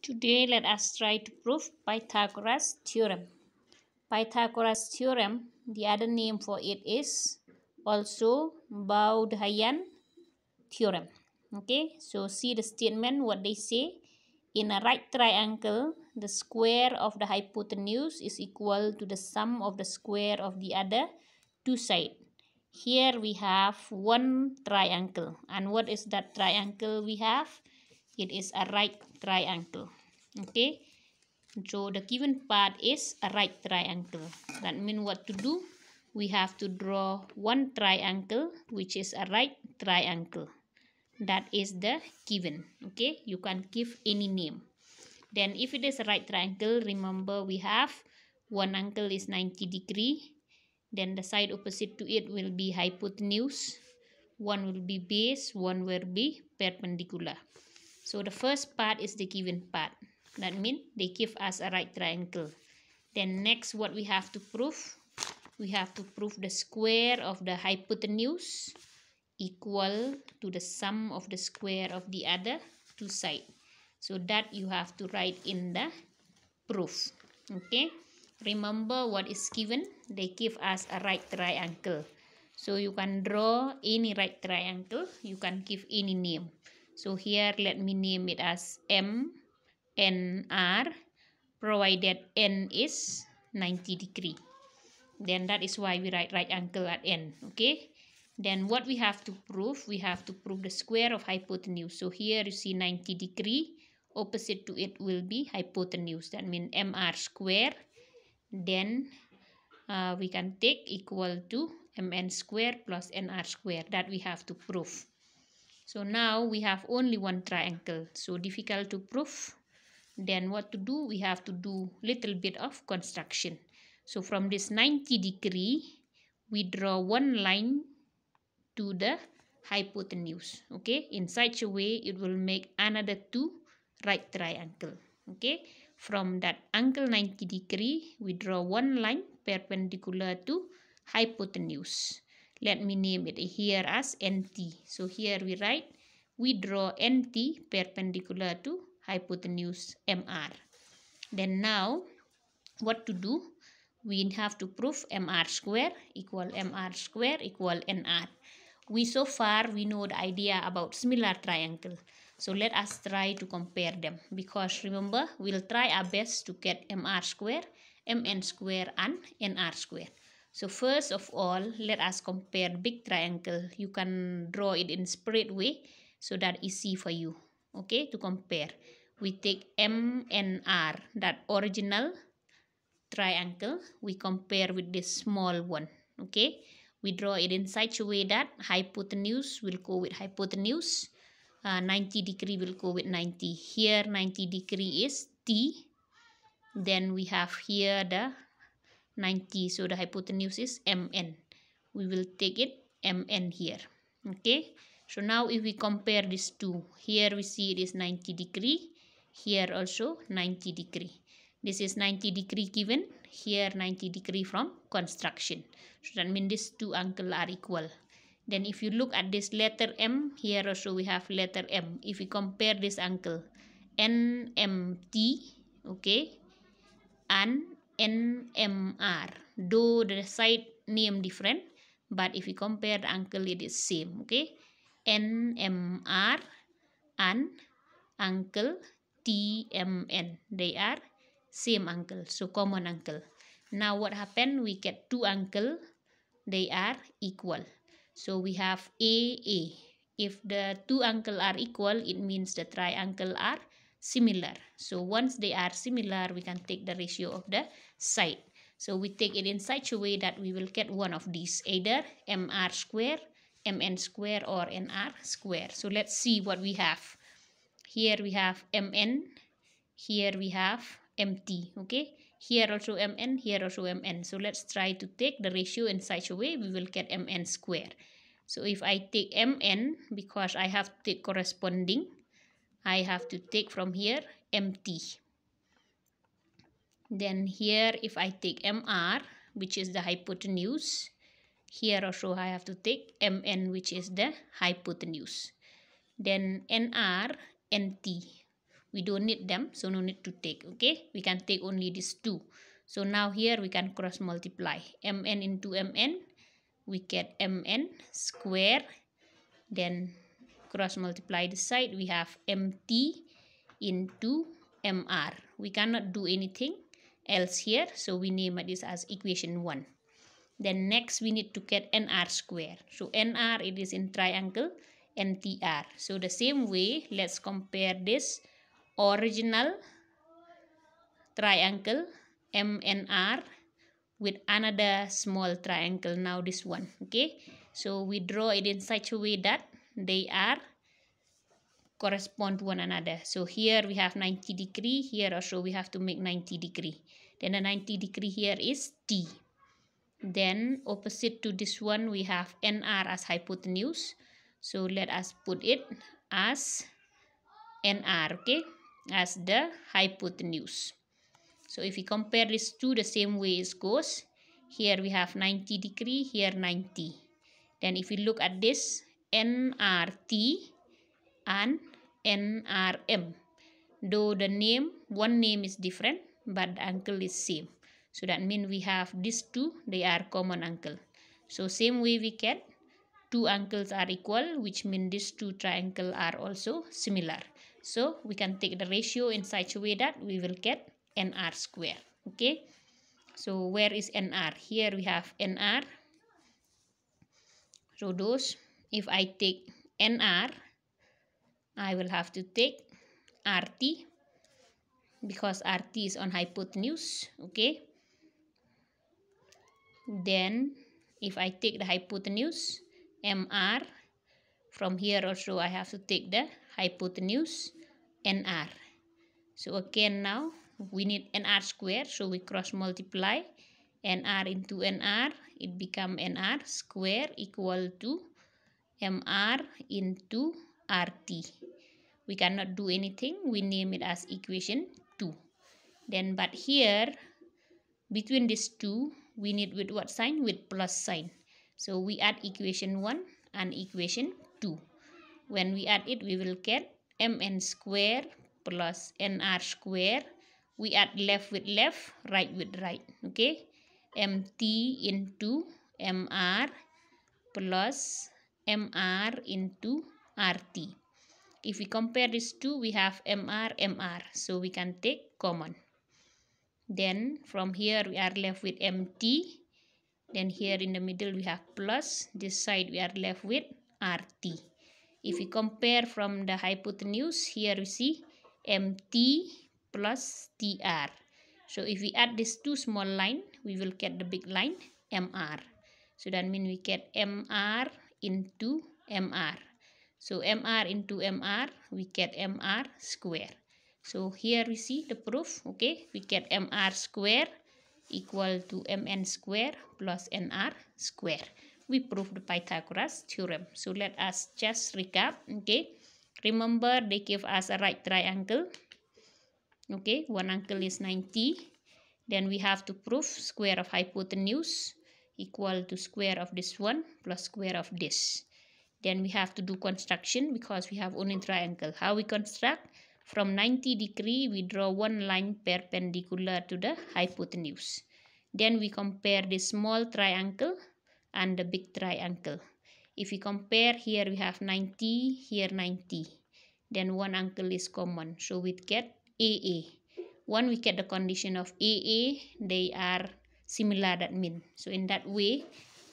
Today let us try to prove Pythagoras theorem. Pythagoras theorem, the other name for it is also Mbose theorem. Okay, so see the statement what they say. In a right triangle, the square of the hypotenuse is equal to the sum of the square of the other two sides. Here we have one triangle, and what is that triangle we have? It is a right triangle. Okay, so the given part is a right triangle. That means what to do? We have to draw one triangle which is a right triangle. That is the given. Okay, you can give any name. Then if it is a right triangle, remember we have one angle is 90 degree. Then the side opposite to it will be hypotenuse. One will be base, one will be perpendicular. So the first part is the given part. That means they give us a right triangle. Then next what we have to prove? We have to prove the square of the hypotenuse equal to the sum of the square of the other two sides. So that you have to write in the proof. Okay. Remember what is given? They give us a right triangle. So you can draw any right triangle. You can give any name. So here let me name it as M N R, provided N is 90 degree. Then that is why we write right angle at N. Okay. Then what we have to prove? We have to prove the square of hypotenuse. So here you see 90 degree. Opposite to it will be hypotenuse. That means MR square. Then we can take equal to MN square plus NR square. That we have to prove. So now we have only one triangle. So difficult to prove. Then what to do? We have to do little bit of construction. So from this 90 degree, we draw one line to the hypotenuse. Okay, in such a way it will make another two right triangle. Okay, from that angle 90 degree, we draw one line perpendicular to hypotenuse. Let me name it here as NT. So here we write, we draw NT perpendicular to hypotenuse MR. Then now what to do? We have to prove MR square equal NR. We so far we know the idea about similar triangle. So let us try to compare them, because remember we'll try our best to get MR square, MN square and NR square. So first of all, let us compare big triangle. You can draw it in spread way so that easy for you. Okay, to compare. We take MNR, that original triangle, we compare with this small one. Okay, we draw it in such a way that hypotenuse will go with hypotenuse, 90 degree will go with 90. Here 90 degree is T. Then we have here the 90, so the hypotenuse is MN. We will take it MN here. Okay, so now if we compare these two, here we see it is 90 degree, here also 90 degree. This is 90 degree given, here 90 degree from construction. So that means these two angles are equal. Then if you look at this letter M, here also we have letter M. If we compare this angle NMT, okay, and NMR, though the side name different, but if we compare the angle it is same. Okay, NMR and angle TMN, they are same angle, so common angle. Now what happened? We get two angle, they are equal. So we have AA. If the two angle are equal, it means the triangle are similar. So once they are similar, we can take the ratio of the side. So we take it in such a way that we will get one of these, either MR square, MN square or NR square. So let's see what we have. Here we have MN, here we have MT. Okay, here also MN, here also MN. So let's try to take the ratio in such a way we will get MN square. So if I take MN, because I have to take corresponding, I have to take from here MT. Then here if I take MR, which is the hypotenuse, here also I have to take MN, which is the hypotenuse. Then NR, NT. We don't need them, so no need to take. Okay, we can take only these two. So now here we can cross multiply. Mn into mn, we get mn square. Then cross multiply this side, we have mt into mr. We cannot do anything else here, so we name this as equation 1. Then next we need to get nr square. So nr, it is in triangle ntr. So the same way, let's compare this original triangle mnr with another small triangle, now this one. Okay, so we draw it in such a way that they are correspond to one another. So here we have 90 degree, here also we have to make 90 degree. Then the 90 degree here is T. Then opposite to this one we have NR as hypotenuse. So let us put it as NR, okay, as the hypotenuse. So if we compare these two, the same way it goes. Here we have 90 degree, here 90. Then if we look at this, NRT and NRM, though the name, one name is different, but the angle is same. So that means we have these two, they are common angle. So same way we get two angles are equal, which means these two triangles are also similar. So we can take the ratio in such a way that we will get NR square. Okay, so where is NR? Here we have NR. So those, if I take NR, I will have to take RT because RT is on hypotenuse. Okay, then if I take the hypotenuse MR, from here also I have to take the hypotenuse NR. So again now we need NR square, so we cross multiply NR into NR, it become NR square equal to MR into RT. We cannot do anything, we name it as equation 2. Then but here between these two we need with what sign? With plus sign. So we add equation 1 and equation 2. When we add it, we will get mn square plus nr square. We add left with left, right with right. Okay, mt into mr plus mr into rt. If we compare these two, we have mr, so we can take common. Then from here we are left with mt. Then here in the middle we have plus, this side we are left with RT. If we compare from the hypotenuse, here we see MT plus TR. So if we add these two small line, we will get the big line MR. So that means we get MR into MR. So MR into MR, we get MR square. So here we see the proof. Okay, we get MR square equal to mn square plus nr square. We proved the Pythagoras theorem. So let us just recap. Okay, remember they give us a right triangle. Okay, one angle is 90. Then we have to prove square of hypotenuse equal to square of this one plus square of this. Then we have to do construction because we have only triangle. How we construct? From 90 degree, we draw one line perpendicular to the hypotenuse. Then we compare the small triangle and the big triangle. If we compare, here we have 90, here 90. Then one angle is common, so we get AA. When we get the condition of AA, they are similar, that means. So in that way,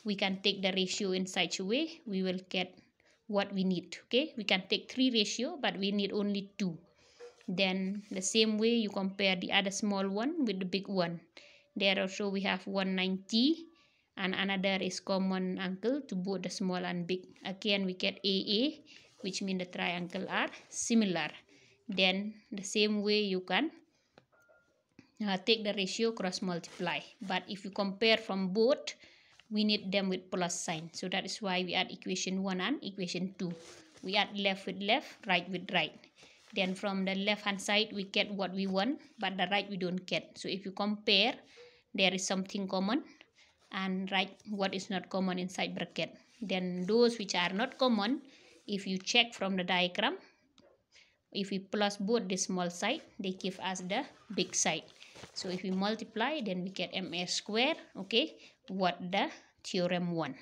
we can take the ratio in such a way, we will get what we need. Okay, we can take 3 ratio, but we need only 2. Then the same way you compare the other small one with the big one. There also we have 190 and another is common angle to both the small and big. Again we get AA, which means the triangle are similar. Then the same way you can take the ratio cross multiply. But if you compare from both, we need them with plus sign. So that is why we add equation 1 and equation 2. We add left with left, right with right. Then from the left hand side we get what we want, but the right we don't get. So if you compare, there is something common and right what is not common inside bracket. Then those which are not common, if you check from the diagram, If we plus both the small side, they give us the big side. So if we multiply, then we get ms squared. Okay, what the theorem want.